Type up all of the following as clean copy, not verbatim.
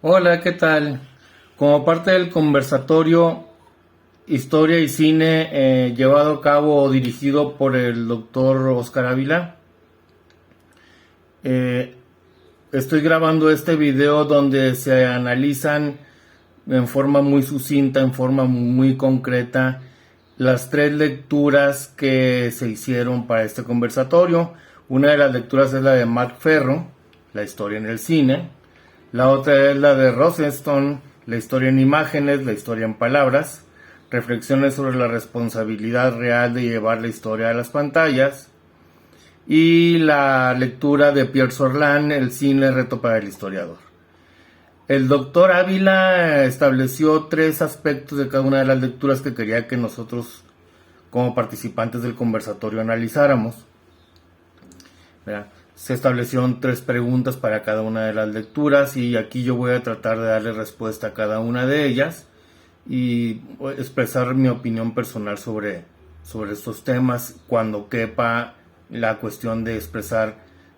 Hola, ¿qué tal? Como parte del conversatorio Historia y Cine llevado a cabo o dirigido por el doctor Oscar Ávila, eh, estoy grabando este video donde se analizan en forma muy sucinta, en forma muy concreta, las tres lecturas que se hicieron para este conversatorio. Una de las lecturas es la de Mark Ferro, La historia en el cine. La otra es la de Rosenstone, La historia en imágenes, la historia en palabras. Reflexiones sobre la responsabilidad real de llevar la historia a las pantallas. Y la lectura de Pierre Sorlán, El cine, reto para el historiador. El doctor Ávila estableció tres aspectos de cada una de las lecturas que quería que nosotros, como participantes del conversatorio, analizáramos. ¿Verdad? Se establecieron tres preguntas para cada una de las lecturas y aquí yo voy a tratar de darle respuesta a cada una de ellas y expresar mi opinión personal sobre estos temas cuando quepa la cuestión de expresar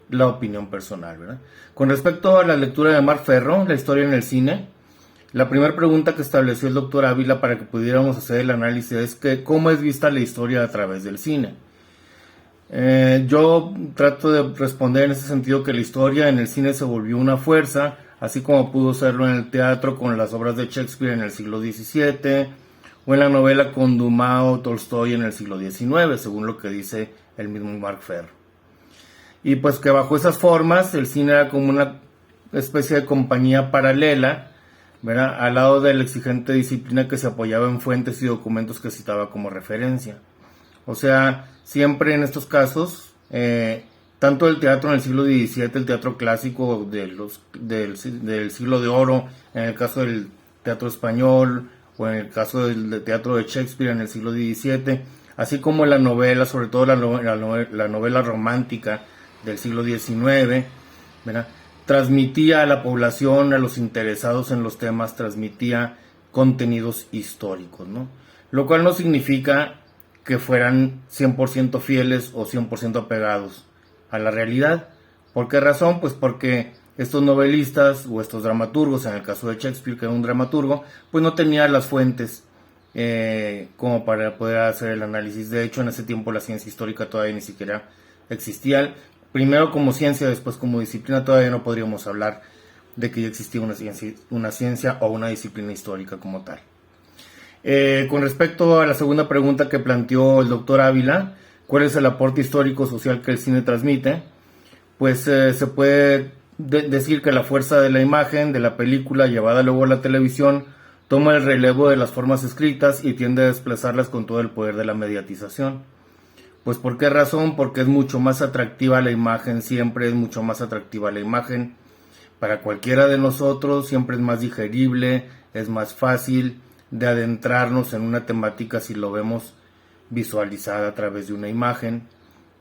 la opinión personal, ¿verdad? Con respecto a la lectura de Mark Ferro, La historia en el cine, la primera pregunta que estableció el doctor Ávila para que pudiéramos hacer el análisis es que ¿cómo es vista la historia a través del cine? Yo trato de responder en ese sentido que la historia en el cine se volvió una fuerza, así como pudo serlo en el teatro con las obras de Shakespeare en el siglo XVII o en la novela con Dumas o Tolstoy en el siglo XIX, según lo que dice el mismo Mark Ferro. Y pues que bajo esas formas el cine era como una especie de compañía paralela, ¿verdad?, al lado de la exigente disciplina que se apoyaba en fuentes y documentos que citaba como referencia. O sea, siempre en estos casos, tanto el teatro en el siglo XVII, el teatro clásico del siglo de oro, en el caso del teatro español, o en el caso del teatro de Shakespeare en el siglo XVII, así como la novela, sobre todo la novela romántica del siglo XIX, ¿verdad?, transmitía a la población, a los interesados en los temas, transmitía contenidos históricos, ¿no? Lo cual no significa que fueran 100% fieles o 100% apegados a la realidad. ¿Por qué razón? Pues porque estos novelistas o estos dramaturgos, en el caso de Shakespeare, que era un dramaturgo, pues no tenía las fuentes como para poder hacer el análisis. De hecho, en ese tiempo la ciencia histórica todavía ni siquiera existía. Primero como ciencia, después como disciplina, todavía no podríamos hablar de que ya existía una ciencia o una disciplina histórica como tal. Con respecto a la segunda pregunta que planteó el doctor Ávila, ¿cuál es el aporte histórico-social que el cine transmite? Pues se puede decir que la fuerza de la imagen, de la película llevada luego a la televisión, toma el relevo de las formas escritas y tiende a desplazarlas con todo el poder de la mediatización. Pues ¿por qué razón? Porque es mucho más atractiva la imagen, siempre es mucho más atractiva la imagen. Para cualquiera de nosotros siempre es más digerible, es más fácil de adentrarnos en una temática si lo vemos visualizada a través de una imagen,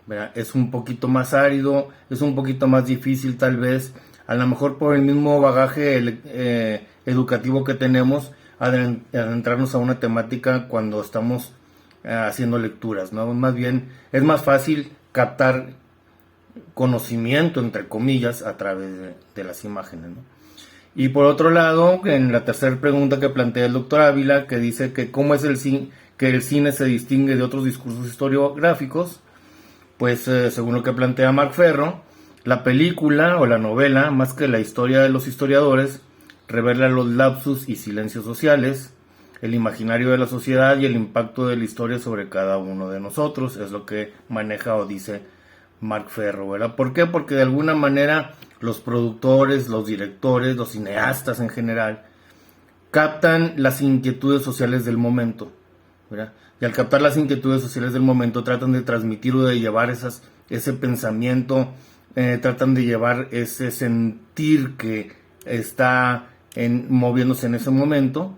¿verdad? Es un poquito más árido, es un poquito más difícil tal vez, a lo mejor por el mismo bagaje educativo que tenemos, adentrarnos a una temática cuando estamos haciendo lecturas, ¿no? Más bien es más fácil captar conocimiento, entre comillas, a través de las imágenes, ¿no? Y por otro lado, en la tercera pregunta que plantea el doctor Ávila, que dice que cómo es que el cine se distingue de otros discursos historiográficos, pues según lo que plantea Mark Ferro, la película o la novela, más que la historia de los historiadores, revela los lapsus y silencios sociales, el imaginario de la sociedad y el impacto de la historia sobre cada uno de nosotros, es lo que maneja o dice Mark Ferro, ¿verdad? ¿Por qué? Porque de alguna manera los productores, los directores, los cineastas en general, captan las inquietudes sociales del momento, ¿verdad? Y al captar las inquietudes sociales del momento tratan de transmitir o de llevar ese pensamiento, tratan de llevar ese sentir que está moviéndose en ese momento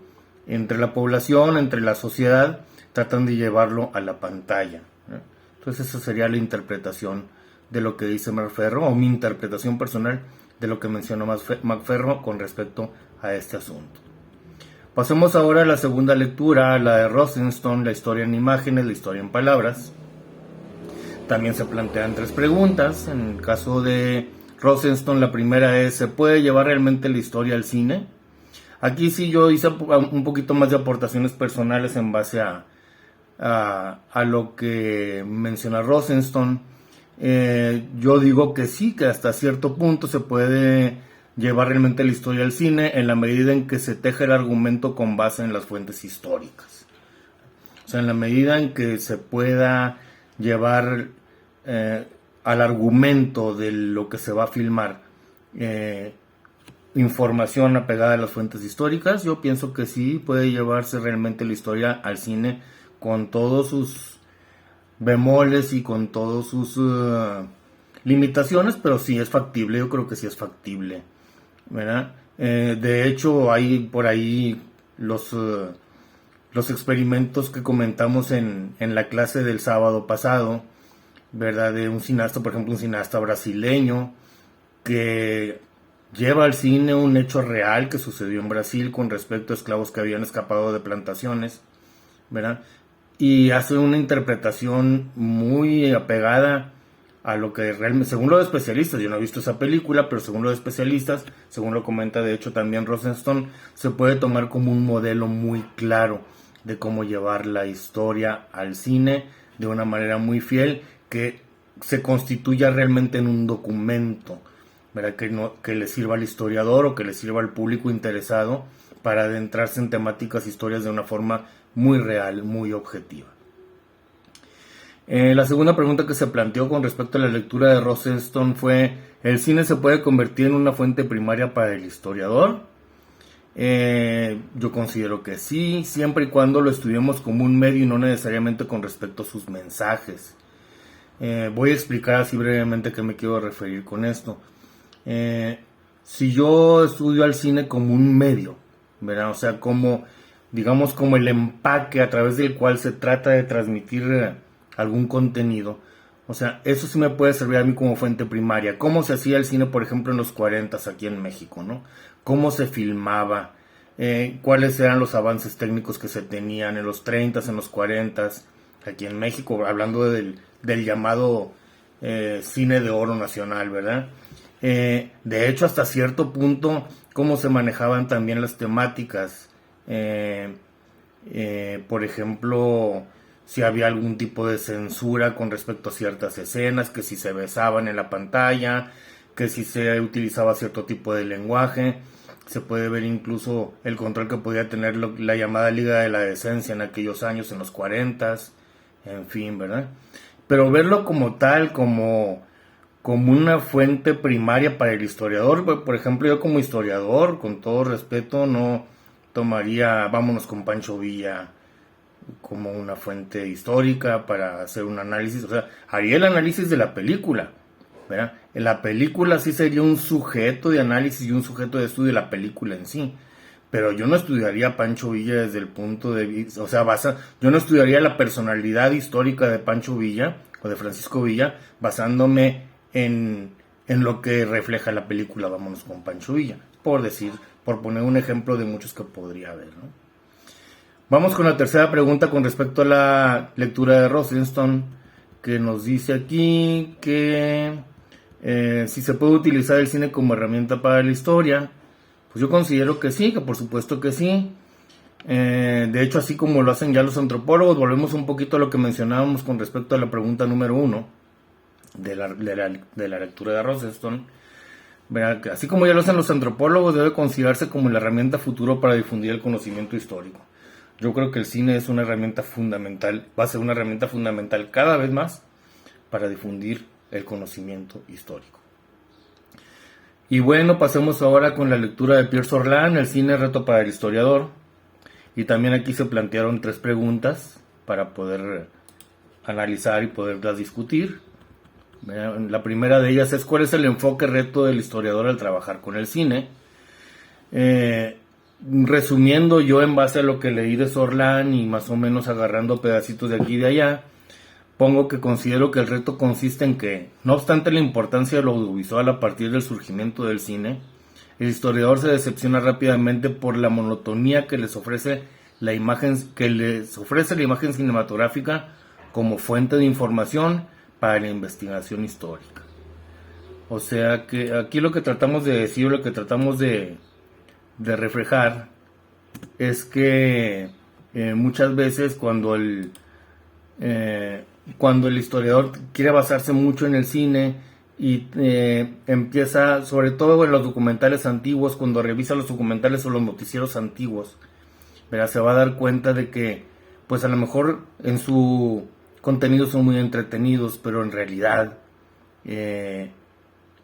entre la población, entre la sociedad, tratan de llevarlo a la pantalla, ¿eh? Entonces esa sería la interpretación de lo que dice Mark Ferro, o mi interpretación personal de lo que mencionó Mark Ferro con respecto a este asunto. Pasemos ahora a la segunda lectura, la de Rosenstone, La historia en imágenes, la historia en palabras. También se plantean tres preguntas. En el caso de Rosenstone. La primera es, ¿se puede llevar realmente la historia al cine? Aquí sí yo hice un poquito más de aportaciones personales en base a lo que menciona Rosenstone. Yo digo que sí, que hasta cierto punto se puede llevar realmente la historia al cine en la medida en que se teje el argumento con base en las fuentes históricas. O sea, en la medida en que se pueda llevar al argumento de lo que se va a filmar información apegada a las fuentes históricas, yo pienso que sí puede llevarse realmente la historia al cine con todos sus bemoles y con todas sus limitaciones, pero sí es factible, yo creo que sí es factible, ¿verdad? De hecho, hay por ahí los experimentos que comentamos en la clase del sábado pasado, ¿verdad? De un cineasta, por ejemplo, un cineasta brasileño que lleva al cine un hecho real que sucedió en Brasil con respecto a esclavos que habían escapado de plantaciones, ¿verdad? Y hace una interpretación muy apegada a lo que realmente, según los especialistas, yo no he visto esa película, pero según los especialistas, según lo comenta de hecho también Rosenstone, se puede tomar como un modelo muy claro de cómo llevar la historia al cine de una manera muy fiel, que se constituya realmente en un documento, ¿verdad? Que le sirva al historiador o que le sirva al público interesado para adentrarse en temáticas, historias de una forma muy real, muy objetiva. La segunda pregunta que se planteó con respecto a la lectura de Rosenstone fue: ¿el cine se puede convertir en una fuente primaria para el historiador? Yo considero que sí, siempre y cuando lo estudiemos como un medio y no necesariamente con respecto a sus mensajes. Voy a explicar así brevemente qué me quiero referir con esto. Si yo estudio al cine como un medio, ¿verdad? O sea, como, digamos, como el empaque a través del cual se trata de transmitir algún contenido, o sea, eso sí me puede servir a mí como fuente primaria. ¿Cómo se hacía el cine, por ejemplo, en los 40s aquí en México, ¿no? ¿Cómo se filmaba? ¿Cuáles eran los avances técnicos que se tenían en los 30s, en los 40s aquí en México? Hablando del llamado cine de oro nacional, ¿verdad? De hecho, hasta cierto punto, cómo se manejaban también las temáticas. Por ejemplo, si había algún tipo de censura con respecto a ciertas escenas, que si se besaban en la pantalla, que si se utilizaba cierto tipo de lenguaje. Se puede ver incluso el control que podía tener la llamada Liga de la Decencia en aquellos años, en los 40s, en fin, ¿verdad? Pero verlo como tal, como una fuente primaria para el historiador, por ejemplo, yo como historiador, con todo respeto, no tomaría Vámonos con Pancho Villa como una fuente histórica para hacer un análisis. O sea, haría el análisis de la película, ¿verdad? En la película sí sería un sujeto de análisis y un sujeto de estudio de la película en sí, pero yo no estudiaría a Pancho Villa desde el punto de vista, o sea, yo no estudiaría la personalidad histórica de Pancho Villa o de Francisco Villa basándome en lo que refleja la película Vámonos con Pancho Villa, por poner un ejemplo de muchos que podría haber, ¿no? Vamos con la tercera pregunta con respecto a la lectura de Rosenstone, que nos dice aquí que si se puede utilizar el cine como herramienta para la historia. Pues yo considero que sí, que por supuesto que sí. De hecho, así como lo hacen ya los antropólogos, volvemos un poquito a lo que mencionábamos con respecto a la pregunta número 1 de la lectura de Rosenstone. Verá, que así como ya lo hacen los antropólogos, debe considerarse como la herramienta futuro para difundir el conocimiento histórico. Yo creo que el cine es una herramienta fundamental, va a ser una herramienta fundamental cada vez más para difundir el conocimiento histórico. Y bueno, pasemos ahora con la lectura de Pierre Sorlán, El cine, reto para el historiador. Y también aquí se plantearon 3 preguntas para poder analizar y poderlas discutir. La primera de ellas es: ¿cuál es el enfoque reto del historiador al trabajar con el cine? Resumiendo yo en base a lo que leí de Sorlán y más o menos agarrando pedacitos de aquí y de allá, pongo que considero que el reto consiste en que, no obstante la importancia de lo audiovisual a partir del surgimiento del cine, el historiador se decepciona rápidamente por la monotonía que les ofrece la imagen cinematográfica como fuente de información para la investigación histórica. O sea que aquí lo que tratamos de decir, lo que tratamos de reflejar es que muchas veces cuando el historiador quiere basarse mucho en el cine y empieza, sobre todo en los documentales antiguos, cuando revisa los documentales o los noticieros antiguos, ¿verdad? Se va a dar cuenta de que, pues a lo mejor en su contenido son muy entretenidos, pero en realidad eh,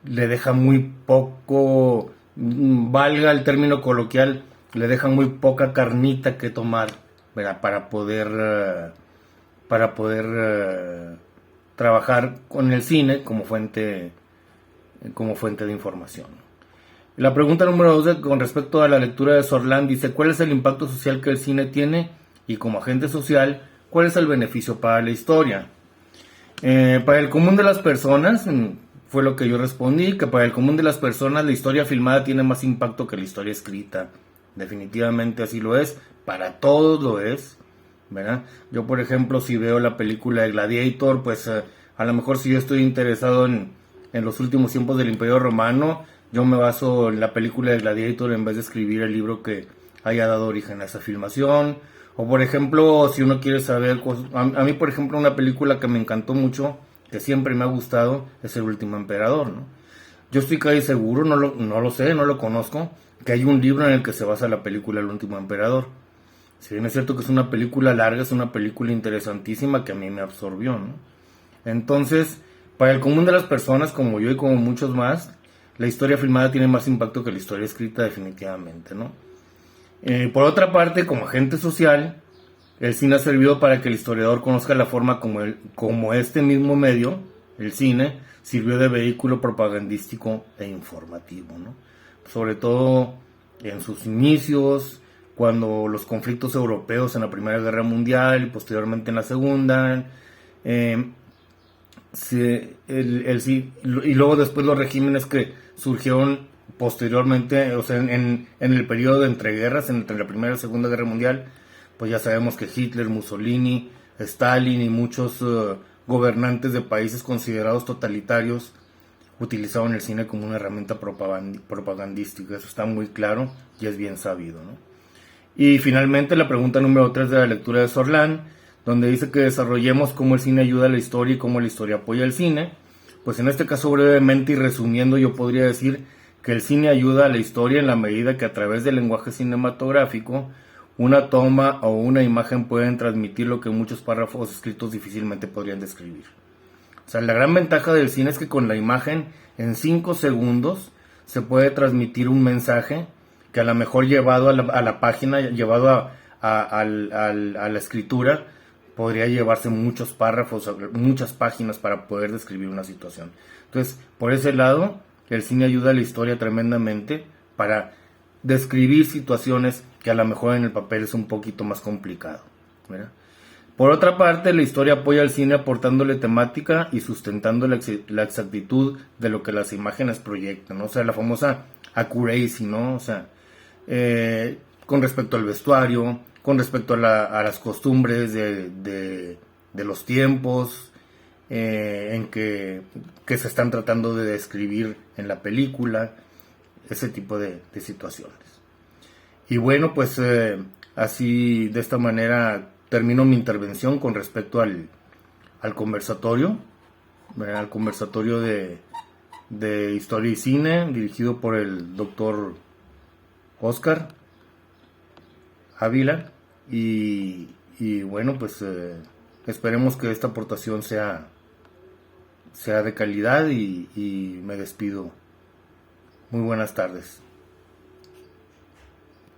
le deja muy poco, valga el término coloquial, le deja muy poca carnita que tomar, ¿verdad? Para poder trabajar con el cine como fuente de información. La pregunta número 2 con respecto a la lectura de Sorlán dice: ¿cuál es el impacto social que el cine tiene? Y como agente social, ¿cuál es el beneficio para la historia? Para el común de las personas, fue lo que yo respondí, que para el común de las personas la historia filmada tiene más impacto que la historia escrita. Definitivamente así lo es, para todos lo es, ¿verdad? Yo, por ejemplo, si veo la película de Gladiator, pues a lo mejor si yo estoy interesado en los últimos tiempos del Imperio Romano, yo me baso en la película de Gladiator en vez de escribir el libro que haya dado origen a esa filmación. O por ejemplo, si uno quiere saber cosas, a mí por ejemplo una película que me encantó mucho, que siempre me ha gustado, es El Último Emperador, ¿no? Yo estoy casi seguro, no lo sé, no lo conozco, que hay un libro en el que se basa la película El Último Emperador. Si bien es cierto que es una película larga, es una película interesantísima que a mí me absorbió, ¿no? Entonces, para el común de las personas, como yo y como muchos más, la historia filmada tiene más impacto que la historia escrita definitivamente, ¿no? Por otra parte, como agente social, el cine ha servido para que el historiador conozca la forma como este mismo medio, el cine, sirvió de vehículo propagandístico e informativo, ¿no? Sobre todo en sus inicios, cuando los conflictos europeos en la Primera Guerra Mundial y posteriormente en la Segunda, eh, y luego después los regímenes que surgieron posteriormente, o sea, en el periodo de entreguerras, entre la Primera y la Segunda Guerra Mundial, pues ya sabemos que Hitler, Mussolini, Stalin y muchos gobernantes de países considerados totalitarios utilizaban el cine como una herramienta propagandística. Eso está muy claro y es bien sabido, ¿no? Y finalmente la pregunta número 3 de la lectura de Sorlán, donde dice que desarrollemos cómo el cine ayuda a la historia y cómo la historia apoya el cine. Pues en este caso, brevemente y resumiendo, yo podría decir que el cine ayuda a la historia en la medida que a través del lenguaje cinematográfico una toma o una imagen pueden transmitir lo que muchos párrafos escritos difícilmente podrían describir. O sea, la gran ventaja del cine es que con la imagen en 5 segundos se puede transmitir un mensaje que a lo mejor llevado a la página, llevado a la escritura, podría llevarse muchos párrafos, muchas páginas para poder describir una situación. Entonces, por ese lado, el cine ayuda a la historia tremendamente para describir situaciones que a lo mejor en el papel es un poquito más complicado, ¿verdad? Por otra parte, la historia apoya al cine aportándole temática y sustentando la exactitud de lo que las imágenes proyectan, ¿no? O sea, la famosa accuracy, ¿no? O sea, con respecto al vestuario, con respecto a las costumbres de los tiempos en que se están tratando de describir en la película, ese tipo de situaciones. Y bueno, pues así de esta manera termino mi intervención con respecto al conversatorio, al conversatorio de Historia y Cine, dirigido por el doctor Oscar Ávila. Y bueno, pues esperemos que esta aportación sea de calidad y me despido. Muy buenas tardes.